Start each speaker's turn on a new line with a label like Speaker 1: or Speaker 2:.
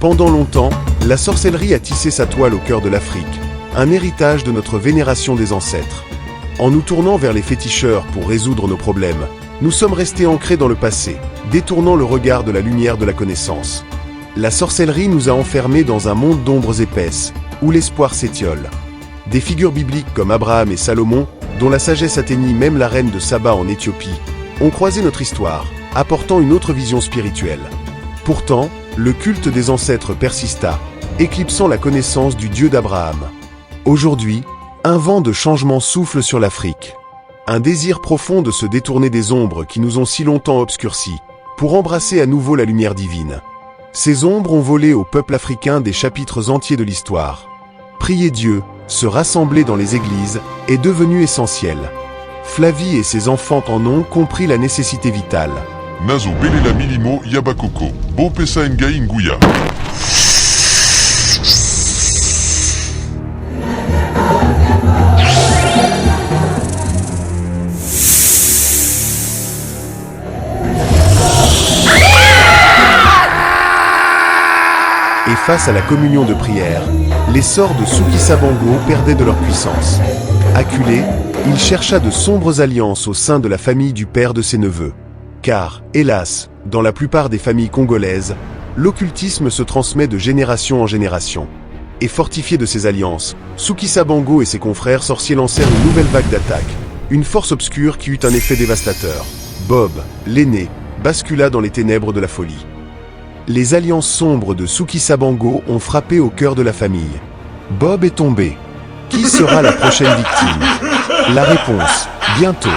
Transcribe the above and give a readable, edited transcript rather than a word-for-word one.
Speaker 1: Pendant longtemps, la sorcellerie a tissé sa toile au cœur de l'Afrique, un héritage de notre vénération des ancêtres. En nous tournant vers les féticheurs pour résoudre nos problèmes, nous sommes restés ancrés dans le passé, détournant le regard de la lumière de la connaissance. La sorcellerie nous a enfermés dans un monde d'ombres épaisses, où l'espoir s'étiole. Des figures bibliques comme Abraham et Salomon, dont la sagesse atteignit même la reine de Saba en Éthiopie, ont croisé notre histoire, apportant une autre vision spirituelle. Pourtant, le culte des ancêtres persista, éclipsant la connaissance du Dieu d'Abraham. Aujourd'hui, un vent de changement souffle sur l'Afrique. Un désir profond de se détourner des ombres qui nous ont si longtemps obscurcis, pour embrasser à nouveau la lumière divine. Ces ombres ont volé au peuple africain des chapitres entiers de l'histoire. Prier Dieu, se rassembler dans les églises, est devenu essentiel. Flavie et ses enfants en ont compris la nécessité vitale.
Speaker 2: Nazo Belela Milimo Yabakoko, Bopesa Ngai Nguya.
Speaker 1: Et face à la communion de prière, les sorts de Sukisabango perdaient de leur puissance. Acculé, il chercha de sombres alliances au sein de la famille du père de ses neveux. Car, hélas, dans la plupart des familles congolaises, l'occultisme se transmet de génération en génération. Et fortifié de ces alliances, Sukisabango et ses confrères sorciers lancèrent une nouvelle vague d'attaques, une force obscure qui eut un effet dévastateur. Bob, l'aîné, bascula dans les ténèbres de la folie. Les alliances sombres de Sukisabango ont frappé au cœur de la famille. Bob est tombé. Qui sera la prochaine victime? La réponse, bientôt.